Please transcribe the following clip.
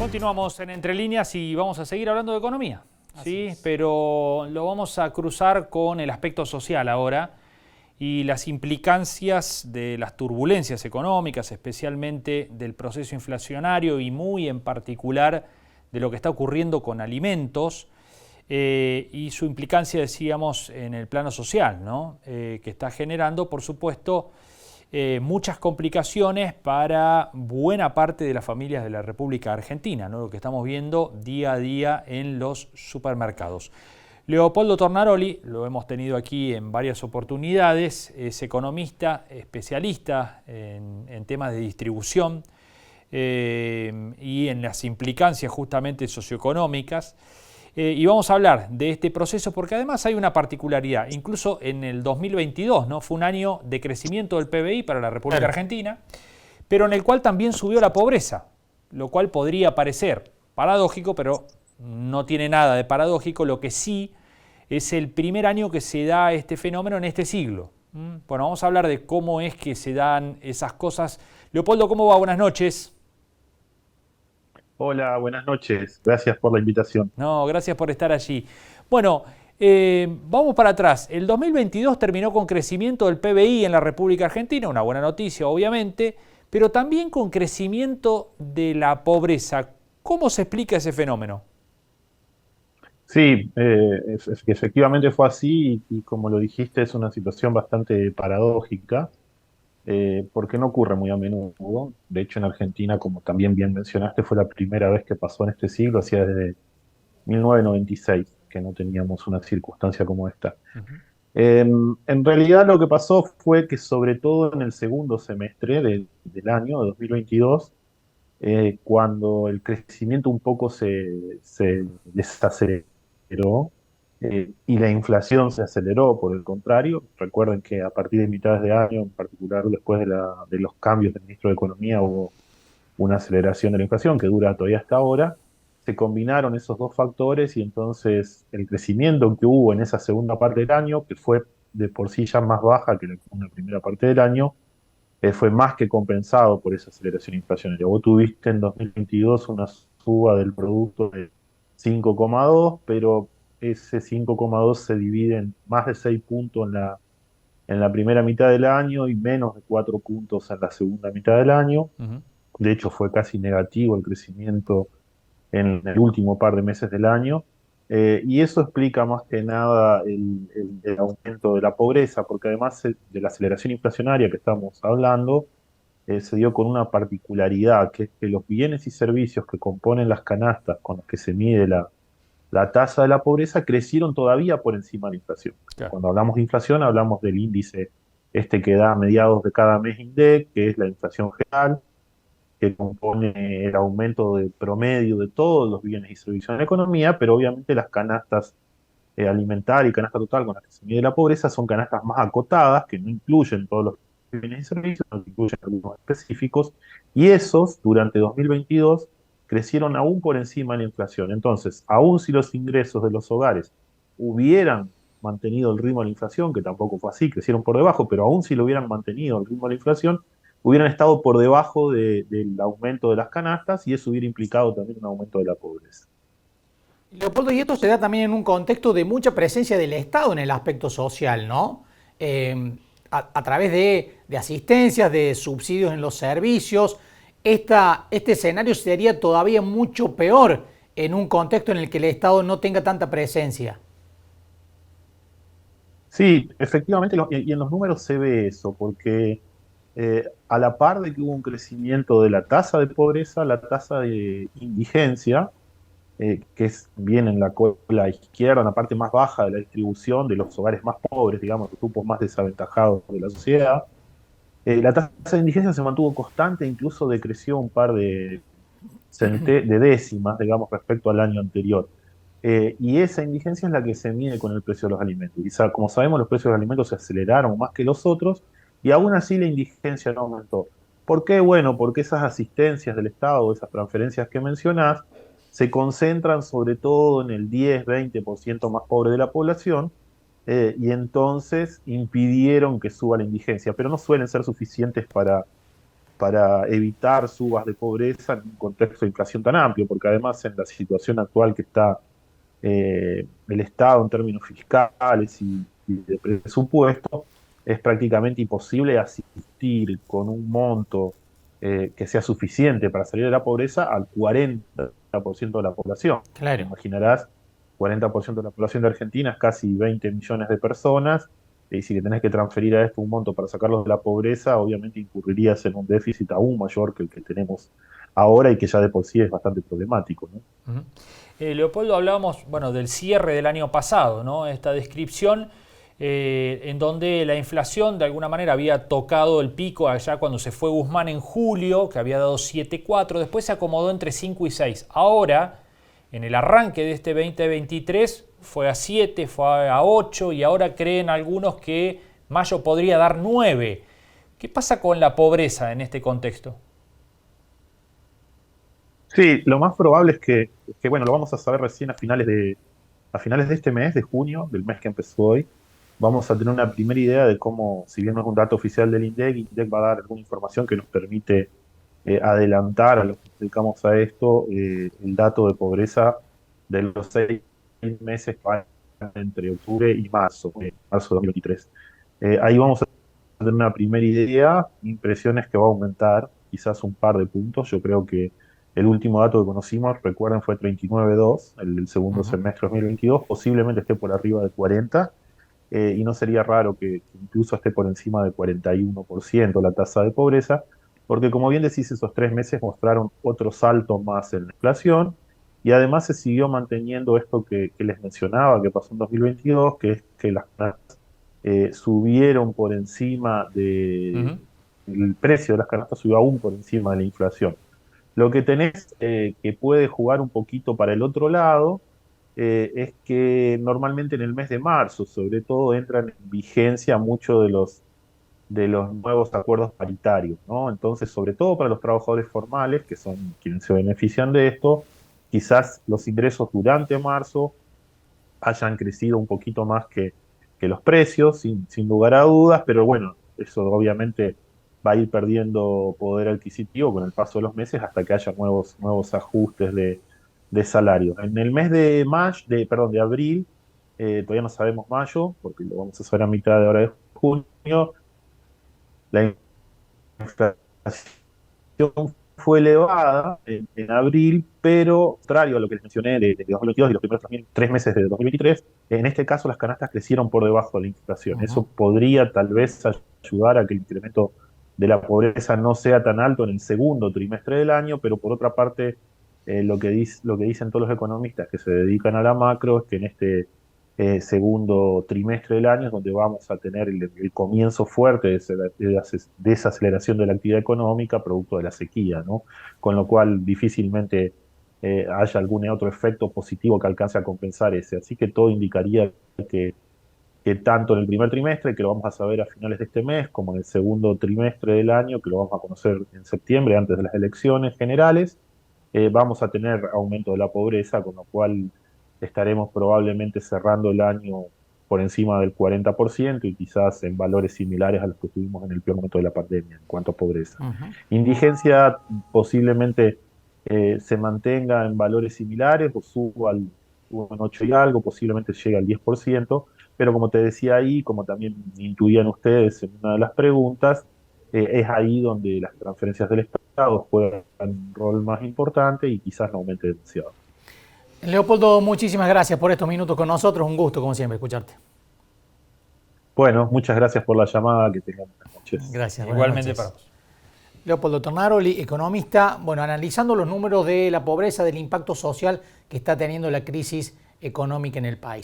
Continuamos en Entre Líneas y vamos a seguir hablando de economía, ¿sí? Pero lo vamos a cruzar con el aspecto social ahora y las implicancias de las turbulencias económicas, especialmente del proceso inflacionario y muy en particular de lo que está ocurriendo con alimentos y su implicancia, decíamos, en el plano social, ¿no? Que está generando, por supuesto, muchas complicaciones para buena parte de las familias de la República Argentina, ¿no? Lo que estamos viendo día a día en los supermercados. Leopoldo Tornaroli, lo hemos tenido aquí en varias oportunidades, es economista, especialista en temas de distribución y en las implicancias justamente socioeconómicas. Y vamos a hablar de este proceso porque además hay una particularidad, incluso en el 2022, ¿no? Fue un año de crecimiento del PBI para la República Argentina, pero en el cual también subió la pobreza, lo cual podría parecer paradójico, pero no tiene nada de paradójico. Lo que sí es el primer año que se da este fenómeno en este siglo. Bueno, vamos a hablar de cómo es que se dan esas cosas. Leopoldo, ¿cómo va? Buenas noches. Hola, buenas noches. Gracias por la invitación. No, gracias por estar allí. Bueno, vamos para atrás. El 2022 terminó con crecimiento del PBI en la República Argentina, una buena noticia obviamente, pero también con crecimiento de la pobreza. ¿Cómo se explica ese fenómeno? Sí, efectivamente fue así y como lo dijiste es una situación bastante paradójica porque no ocurre muy a menudo. De hecho, en Argentina, como también bien mencionaste, fue la primera vez que pasó en este siglo, hacía desde 1996 que no teníamos una circunstancia como esta. En realidad lo que pasó fue que sobre todo en el segundo semestre del año de 2022, cuando el crecimiento un poco se desaceleró y la inflación se aceleró, por el contrario. Recuerden que a partir de mitades de año, en particular después de los cambios del ministro de Economía, hubo una aceleración de la inflación que dura todavía hasta ahora. Se combinaron esos dos factores y entonces el crecimiento que hubo en esa segunda parte del año, que fue de por sí ya más baja que la primera parte del año, fue más que compensado por esa aceleración inflacionaria. Vos tuviste en 2022 una suba del producto de 5,2, pero ese 5,2 se divide en más de 6 puntos en la primera mitad del año y menos de 4 puntos en la segunda mitad del año. Ujú. De hecho, fue casi negativo el crecimiento en el último par de meses del año. Y eso explica más que nada el aumento de la pobreza, porque además de la aceleración inflacionaria que estamos hablando, se dio con una particularidad, que es que los bienes y servicios que componen las canastas con las que se mide la tasa de la pobreza crecieron todavía por encima de la inflación. Claro. Cuando hablamos de inflación, hablamos del índice este que da a mediados de cada mes INDEC, que es la inflación general, que compone el aumento de promedio de todos los bienes y servicios en la economía, pero obviamente las canastas alimentarias y canasta total con las que se mide la pobreza son canastas más acotadas, que no incluyen todos los bienes y servicios, no incluyen algunos específicos, y esos durante 2022 crecieron aún por encima de la inflación. Entonces, aún si los ingresos de los hogares hubieran mantenido el ritmo de la inflación, que tampoco fue así, crecieron por debajo, pero aún si lo hubieran mantenido el ritmo de la inflación, hubieran estado por debajo del aumento de las canastas y eso hubiera implicado también un aumento de la pobreza. Leopoldo, y esto se da también en un contexto de mucha presencia del Estado en el aspecto social, ¿no? A través de asistencias, de subsidios en los servicios. Este escenario sería todavía mucho peor en un contexto en el que el Estado no tenga tanta presencia. Sí, efectivamente, y en los números se ve eso, porque a la par de que hubo un crecimiento de la tasa de pobreza, la tasa de indigencia, que es bien en la cola izquierda, en la parte más baja de la distribución de los hogares más pobres, digamos, los grupos más desaventajados de la sociedad, la tasa de indigencia se mantuvo constante, incluso decreció un par de décimas, digamos, respecto al año anterior. Y esa indigencia es la que se mide con el precio de los alimentos. Y como sabemos, los precios de los alimentos se aceleraron más que los otros y aún así la indigencia no aumentó. ¿Por qué? Bueno, porque esas asistencias del Estado, esas transferencias que mencionás, se concentran sobre todo en el 10-20% más pobre de la población y entonces impidieron que suba la indigencia, pero no suelen ser suficientes para evitar subas de pobreza en un contexto de inflación tan amplio, porque además en la situación actual que está el Estado en términos fiscales y de presupuesto, es prácticamente imposible asistir con un monto que sea suficiente para salir de la pobreza al 40% de la población. Claro. Imaginarás, 40% de la población de Argentina es casi 20 millones de personas, y si le tenés que transferir a esto un monto para sacarlos de la pobreza, obviamente incurrirías en un déficit aún mayor que el que tenemos ahora y que ya de por sí es bastante problemático, ¿no? Uh-huh. Leopoldo, hablábamos del cierre del año pasado, ¿no? Esta descripción en donde la inflación de alguna manera había tocado el pico allá cuando se fue Guzmán en julio, que había dado 7,4, después se acomodó entre 5 y 6. Ahora, en el arranque de este 2023, fue a 7, fue a 8 y ahora creen algunos que mayo podría dar 9. ¿Qué pasa con la pobreza en este contexto? Sí, lo más probable es que bueno, lo vamos a saber recién a finales de este mes, de junio, del mes que empezó hoy. Vamos a tener una primera idea de cómo, si bien no es un dato oficial del INDEC va a dar alguna información que nos permite adelantar a los que nos dedicamos a esto el dato de pobreza de los 6 meses que van entre octubre y marzo de 2023. Ahí vamos a tener una primera idea, impresiones que va a aumentar quizás un par de puntos. Yo creo que el último dato que conocimos, recuerden, fue 39,2, el del segundo semestre de 2022, posiblemente esté por arriba de 40, y no sería raro que incluso esté por encima de 41% la tasa de pobreza, porque como bien decís, esos 3 meses mostraron otro salto más en la inflación, y además se siguió manteniendo esto que les mencionaba, que pasó en 2022, que es que las canastas subieron por encima de... El precio de las canastas subió aún por encima de la inflación. Lo que tenés que puede jugar un poquito para el otro lado es que normalmente en el mes de marzo, sobre todo, entran en vigencia muchos de los nuevos acuerdos paritarios, ¿no? Entonces, sobre todo para los trabajadores formales, que son quienes se benefician de esto, quizás los ingresos durante marzo hayan crecido un poquito más que los precios, sin lugar a dudas, pero bueno, eso obviamente va a ir perdiendo poder adquisitivo con el paso de los meses hasta que haya nuevos ajustes de salario. En el mes de de abril, todavía no sabemos mayo, porque lo vamos a saber a mitad de hora de junio, la inflación fue elevada en abril, pero contrario a lo que les mencioné de 2022 y los primeros 3 meses de 2023, en este caso las canastas crecieron por debajo de la inflación. Eso podría tal vez ayudar a que el incremento de la pobreza no sea tan alto en el segundo trimestre del año, pero por otra parte, lo que dicen todos los economistas que se dedican a la macro es que en este segundo trimestre del año es donde vamos a tener el comienzo fuerte de desaceleración de la actividad económica producto de la sequía, ¿no? Con lo cual difícilmente haya algún otro efecto positivo que alcance a compensar ese. Así que todo indicaría que tanto en el primer trimestre, que lo vamos a saber a finales de este mes, como en el segundo trimestre del año, que lo vamos a conocer en septiembre, antes de las elecciones generales, vamos a tener aumento de la pobreza, con lo cual estaremos probablemente cerrando el año por encima del 40% y quizás en valores similares a los que tuvimos en el peor momento de la pandemia en cuanto a pobreza. Indigencia posiblemente se mantenga en valores similares o suba al 8 y algo, posiblemente llegue al 10%, pero como te decía ahí, como también intuían ustedes en una de las preguntas, es ahí donde las transferencias del Estado juegan un rol más importante y quizás no aumente demasiado. Leopoldo, muchísimas gracias por estos minutos con nosotros. Un gusto, como siempre, escucharte. Bueno, muchas gracias por la llamada. Que tengan buenas noches. Gracias. Igualmente para vos. Leopoldo Tornaroli, economista, analizando los números de la pobreza, del impacto social que está teniendo la crisis económica en el país.